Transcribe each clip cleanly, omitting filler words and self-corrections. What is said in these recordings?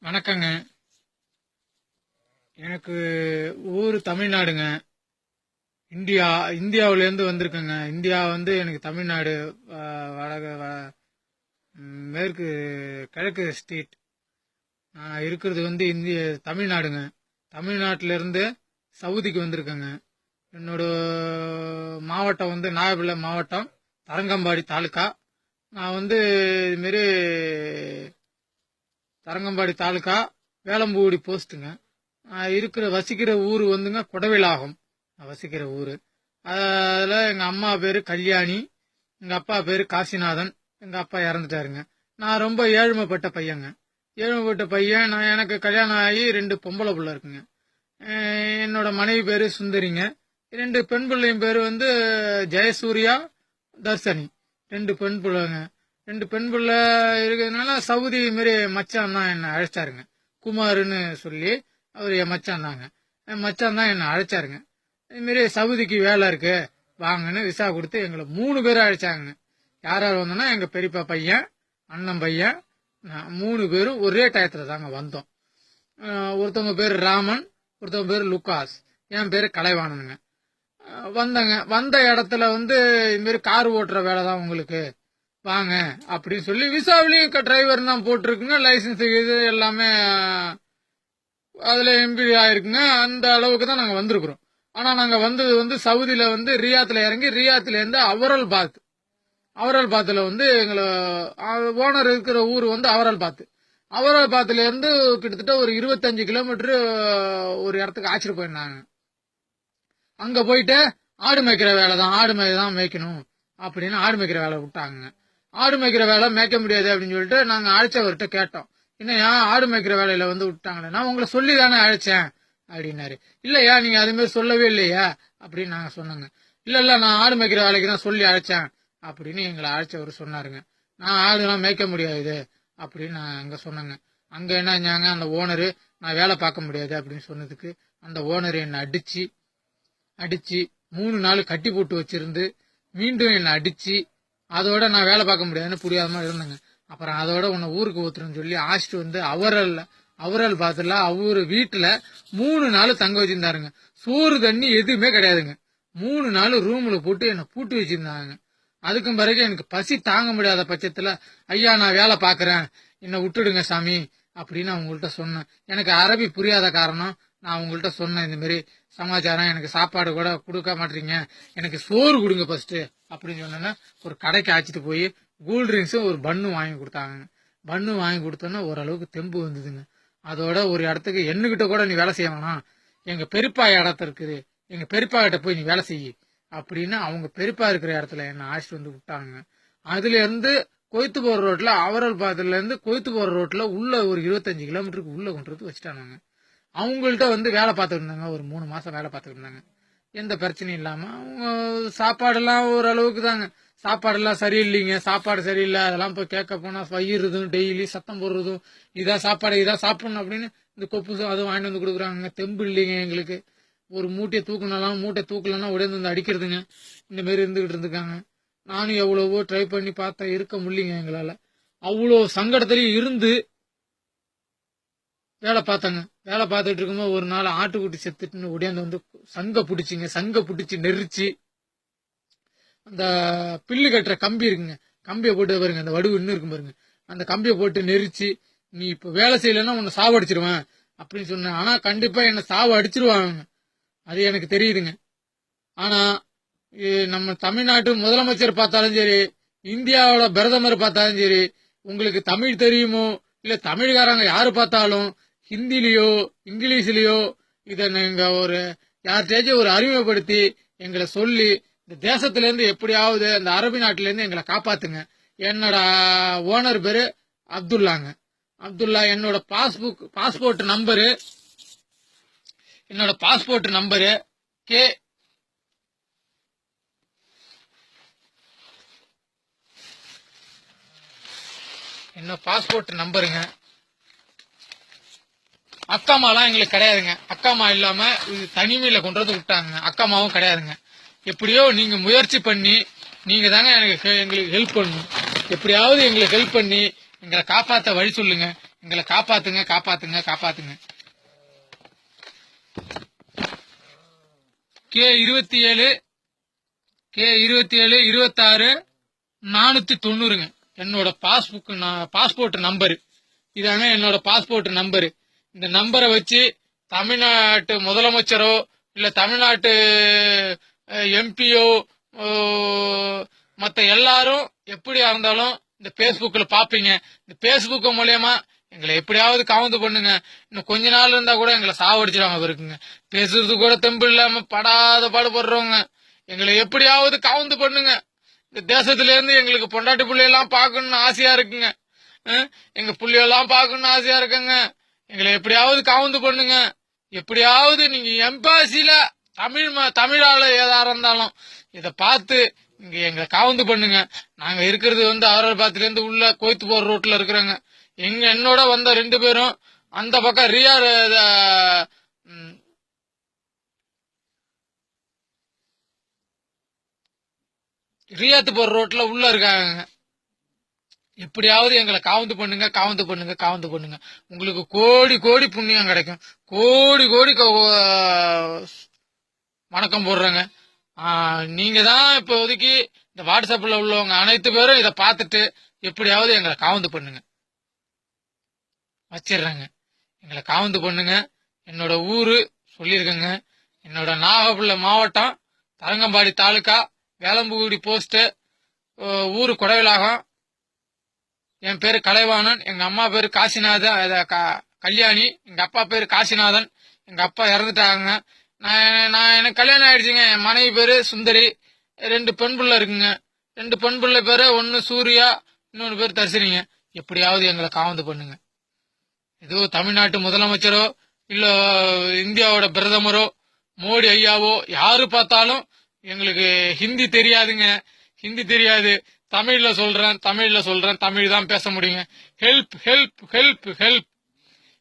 வணக்கங்க. எனக்கு ஊர் தமிழ்நாடுங்க. இந்தியாவிலேருந்து வந்திருக்கேங்க. இந்தியா வந்து எனக்கு தமிழ்நாடு, வடக மேற்கு கிழக்கு ஸ்டேட். நான் இருக்கிறது வந்து தமிழ்நாடுங்க. தமிழ்நாட்டிலேருந்து சவுதிக்கு வந்திருக்கேங்க. என்னோட மாவட்டம் வந்து நாகப்பள்ளி மாவட்டம், தரங்கம்பாடி தாலுக்கா. நான் வந்து இதுமாரி தரங்கம்பாடி தாலுக்கா, வேளம்பூடி போஸ்ட்டுங்க. வசிக்கிற ஊர் வந்துங்க குடவிலாகம். வசிக்கிற ஊர். அதில் எங்கள் அம்மா பேர் கல்யாணி, எங்கள் அப்பா பேர் காசிநாதன். எங்கள் அப்பா இறந்துட்டாருங்க. நான் ரொம்ப ஏழ்மைப்பட்ட பையங்க. ஏழ்மைப்பட்ட பையன். எனக்கு கல்யாணம் ஆகி 2 பொம்பளை பிள்ளை இருக்குங்க. என்னோட மனைவி பேர் சுந்தரிங்க. 2 பெண் பிள்ளையும் பேர் வந்து ஜெயசூர்யா, தர்சனி. 2 பெண் பிள்ளைங்க. 2 பெண் பிள்ளை இருக்கிறதுனால சவுதி மாரி மச்சான் தான் என்னை அழைச்சாருங்க. குமாருன்னு சொல்லி அவர் என் மச்சான் தாங்க. என் மச்சான் தான் என்னை அழைச்சாருங்க. இதுமாரி சவுதிக்கு வேலை இருக்கு வாங்கன்னு விசா கொடுத்து எங்களை 3 பேரும் அழைச்சாங்க. யார் யார் வந்தோம்னா எங்கள் பெரியப்பா பையன், அண்ணன் பையன், 3 பேரும் ஒரே டயத்தில் தாங்க வந்தோம். ஒருத்தவங்க பேர் ராமன், ஒருத்தவங்க பேர் லுக்காஸ், என் பேர் கலைவாணனுங்க. வந்த இடத்துல வந்து இதுமாரி கார் ஓட்டுற வேலை தான் உங்களுக்கு வாங்க அப்படின்னு சொல்லி விசாவிலையும் டிரைவர் தான் போட்டிருக்குங்க. லைசன்ஸ் இது எல்லாமே அதில் எம்பி ஆயிருக்குங்க. அந்த அளவுக்கு தான் நாங்கள் வந்திருக்கிறோம். ஆனால் நாங்கள் வந்தது வந்து சவுதியில் வந்து ரியாத்தில் இறங்கி ரியாத்துலேருந்து அவரல் பாத்தில் வந்து எங்களை ஓனர் இருக்கிற ஊர் வந்து அவரல் பாத்துலேருந்து கிட்டத்தட்ட ஒரு 25 கிலோமீட்டரு ஒரு இடத்துக்கு ஆச்சிட்டு போயிருந்தாங்க. அங்கே போயிட்டு ஆடு மேய்க்கிற வேலை தான், ஆடு தான் மேய்க்கணும் அப்படின்னு ஆடு மேய்க்கிற வேலை விட்டாங்க. ஆடு மேய்க்கிற வேலை மேய்க்க முடியாது அப்படின்னு சொல்லிட்டு நாங்கள் அழைச்சவர்கிட்ட கேட்டோம். என்னையா ஆடு மேய்க்கிற வேலையில வந்து விட்டாங்களே, நான் உங்களை சொல்லி தானே அழைச்சேன் அப்படின்னாரு. இல்லையா நீங்க அதுமாரி சொல்லவே இல்லையா அப்படின்னு நாங்கள் சொன்னோங்க. இல்ல நான் ஆடு மேய்க்கிற வேலைக்கு தான் சொல்லி அழைச்சேன் அப்படின்னு எங்களை அழைச்சவர் சொன்னாருங்க. நான் ஆடுலாம் மேய்க்க முடியாது அப்படின்னு நான் அங்கே சொன்னேங்க. அங்கே என்னஞ்சாங்க, அந்த ஓனரு நான் வேலை பார்க்க முடியாது அப்படின்னு சொன்னதுக்கு அந்த ஓனர் என்னை அடிச்சு 3 நாள் கட்டி போட்டு வச்சிருந்து மீண்டும் என்னை அடிச்சு, அதோட நான் வேலை பார்க்க முடியாதுன்னு புரியாத மாதிரி இருந்தேங்க. அப்புறம் அதோட உன்னை ஊருக்கு ஊத்துறேன்னு சொல்லி ஆசிட்டு வந்து அவரல் பாத்துல அவரு வீட்டுல 3 நாள் தங்க வச்சிருந்தாருங்க. சோறு தண்ணி எதுவுமே கிடையாதுங்க. 3 நாள் ரூம்ல போட்டு என்னை பூட்டி வச்சிருந்தாங்க. அதுக்கும் பிறகு எனக்கு பசி தாங்க முடியாத பட்சத்துல, ஐயா நான் வேலை பாக்குறேன், என்னை விட்டுடுங்க சாமி அப்படின்னு அவங்கள்ட்ட சொன்னேன். எனக்கு அரபி புரியாத காரணம் நான் அவங்கள்ட்ட சொன்னேன், இந்த மாதிரி சமாச்சாரம், எனக்கு சாப்பாடு கூட கொடுக்க மாட்டீங்க, எனக்கு சோறு கொடுங்க ஃபர்ஸ்ட் அப்படின்னு சொன்னேன்னா ஒரு கடைக்கு அழைச்சிட்டு போய் கூல் ட்ரிங்க்ஸும் ஒரு பன்னு வாங்கி கொடுத்தாங்க. பன்னு வாங்கி கொடுத்தோன்னா ஓரளவுக்கு தெம்பு வந்ததுங்க. அதோட ஒரு இடத்துக்கு என்னகிட்ட கூட நீ வேலை செய்ய வேணாம், எங்க பெரியப்பா இடத்த இருக்குது, எங்க பெரியப்பா கிட்ட போய் நீ வேலை செய்ய அப்படின்னு அவங்க பெரியப்பா இருக்கிற இடத்துல என்ன அழைச்சிட்டு வந்து விட்டாங்க. அதுல இருந்து கொய்த்து போற ரோட்ல, அவரல் பாத்துல இருந்து கொய்த்து போற ரோட்ல உள்ள ஒரு 25 கிலோமீட்டருக்கு உள்ள கொண்டு வந்து வச்சுட்டாங்க. அவங்கள்ட்ட வந்து வேலை பார்த்துட்டு இருந்தாங்க. ஒரு 3 மாசம் வேலை பார்த்துட்டு இருந்தாங்க. எந்த பிரச்சனையும் இல்லாம. அவங்க சாப்பாடெல்லாம் ஓரளவுக்கு தாங்க. சாப்பாடெல்லாம் சரியில்லைங்க. சாப்பாடு சரியில்லை அதெல்லாம் போய் கேட்க போனா வயிறுதும் டெய்லி சத்தம் போடுறதும், இதான் சாப்பாடு இதான் சாப்பிடணும் அப்படின்னு இந்த கொப்பு அதுவும் வாங்கிட்டு வந்து கொடுக்குறாங்க. தெம்பு இல்லைங்க எங்களுக்கு. ஒரு மூட்டையை தூக்கலன்னா உடனே வந்து அடிக்கிறதுங்க. இந்த மாதிரி இருந்துகிட்டு இருந்துக்காங்க. நானும் எவ்வளவோ ட்ரை பண்ணி பார்த்தேன், இருக்க முடியலைங்க எங்களால. அவ்வளோ சங்கடத்திலையும் இருந்து வேலை பார்த்தேங்க. வேலை பார்த்துட்டு இருக்கும்போது ஒரு நாள் ஆட்டுக்குட்டி செத்துட்டுன்னு ஒடியாந்து வந்து சங்க பிடிச்சி நெரிச்சு, அந்த பில்லு கட்டுற கம்பி இருக்குங்க, கம்பியை போட்டு பாருங்க, அந்த வடுவு இன்னும் இருக்கும் பாருங்க, அந்த கம்பியை போட்டு நெரிச்சு, நீ இப்ப வேலை செய்யலன்னா உன்னை சாவு அடிச்சிருவேன் அப்படின்னு சொன்னேன். ஆனா கண்டிப்பா என்ன சாவு அடிச்சிருவாங்க, அது எனக்கு தெரியுதுங்க. ஆனா நம்ம தமிழ்நாட்டு முதலமைச்சர் பார்த்தாலும் சரி, இந்தியாவோட பிரதமர் பார்த்தாலும் சரி, உங்களுக்கு தமிழ் தெரியுமோ இல்ல தமிழ்காரங்க யாரு பார்த்தாலும் ஹிந்திலேயோ இங்கிலீஷ்லயோ இதை நீங்க ஒரு யார்கிட்டயாச்சும் ஒரு அறிமுகப்படுத்தி எங்களை சொல்லி இந்த தேசத்துல இருந்து எப்படியாவது அந்த அரபி நாட்டில இருந்து எங்களை காப்பாத்துங்க. என்னோட ஓனர் பேரு அப்துல்லா. என்னோட பாஸ்போர்ட் நம்பரு கே என்ன பாஸ்போர்ட் நம்பருங்க. அக்காமாலாம் எங்களுக்கு கிடையாதுங்க. அக்காமா இல்லாம இது தனிமையில கொண்டு வந்து விட்டாங்க. அக்காமாவும் கிடையாதுங்க. எப்படியோ நீங்க முயற்சி பண்ணி நீங்க தாங்க எங்களுக்கு ஹெல்ப் பண்ணணும். எப்படியாவது எங்களுக்கு ஹெல்ப் பண்ணி எங்களை காப்பாற்ற வழி சொல்லுங்க. எங்களை காப்பாத்துங்க, காப்பாத்துங்க, காப்பாத்துங்க. K27 26 490ங்க என்னோட பாஸ்போர்ட் நம்பரு. இதாங்க என்னோட பாஸ்போர்ட் நம்பரு. இந்த நம்பரை வச்சு தமிழ்நாட்டு முதலமைச்சரோ இல்ல தமிழ்நாட்டு எம்பியோ மத்த எல்லாரும் எப்படியா இருந்தாலும் இந்த பேஸ்புக்ல பாப்பீங்க. இந்த பேஸ்புக் மூலியமா எங்களை எப்படியாவது காவந்து பண்ணுங்க. இன்னும் கொஞ்ச நாள் இருந்தா கூட எங்களை சாவடிச்சிடாம இருக்குங்க. பேசுறது கூட தெம்பு இல்லாம படாத பாடுபடுறவங்க எங்களை எப்படியாவது காவந்து பண்ணுங்க. இந்த தேசத்துல இருந்து எங்களுக்கு பொண்டாட்டி பிள்ளையெல்லாம் பாக்கணும்னு ஆசையா இருக்குங்க. எங்க புள்ளையெல்லாம் பாக்கணும்னு ஆசையா இருக்குங்க. எங்களை எப்படியாவது காவந்து பண்ணுங்க. எப்படியாவது நீங்க எம்பாசில தமிழால ஏதா இருந்தாலும் இத பார்த்து இங்க எங்களை காவந்து பண்ணுங்க. நாங்க இருக்கிறது அவரபாத்துல இருந்து உள்ள கோயத்து போற ரோட்ல இருக்கிறோங்க. என்னோட வந்த 2 பேரும் அந்த பக்கம் ரியாத்து போற ரோட்ல உள்ள இருக்காங்க. எப்படியாவது எங்களை காவந்து பண்ணுங்க, காவந்து பண்ணுங்க, காவந்து பண்ணுங்க. உங்களுக்கு கோடி கோடி புண்ணியம் கிடைக்கும். கோடி கோடி வணக்கம் போடுறேங்க. நீங்க தான் இப்போதைக்கு இந்த வாட்ஸ்அப்ல உள்ளவங்க அனைத்து பேரும் இதை பார்த்துட்டு எப்படியாவது எங்களை காவந்து பண்ணுங்க. வச்சிடுறேங்க. எங்களை காவந்து பண்ணுங்க. என்னோட ஊரு சொல்லியிருக்கேங்க. என்னோட நாகப்பட்டினம் மாவட்டம் தரங்கம்பாடி தாலுக்கா வேலம்புகுடி போஸ்ட் ஊரு கொடைவிலாகம். என் பேரு கலைவாணன். எங்க அம்மா பேரு கல்யாணி. எங்க அப்பா பேரு காசிநாதன். எங்க அப்பா இறந்துட்டாங்க. எனக்கு கல்யாணம் ஆயிடுச்சுங்க. என் மனைவி பேரு சுந்தரி. 2 பெண் பிள்ளை இருக்குங்க. 2 பெண் பிள்ளை பேரு, ஒன்னு சூர்யா, இன்னொரு பேரு தர்சினிங்க. எப்படியாவது எங்களை காவந்து பண்ணுங்க. ஏதோ தமிழ்நாட்டு முதலமைச்சரோ இல்ல இந்தியாவோட பிரதமரோ மோடி ஐயாவோ யாரு பார்த்தாலும் எங்களுக்கு ஹிந்தி தெரியாதுங்க. ஹிந்தி தெரியாது. தமிழ்ல சொல்றேன், தமிழ் தான் பேச முடியுங்க. Help help help help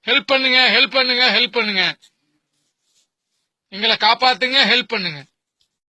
help பண்ணுங்க, ஹெல்ப் பண்ணுங்க, ஹெல்ப் பண்ணுங்க. எங்களை காப்பாத்துங்க, ஹெல்ப் பண்ணுங்க.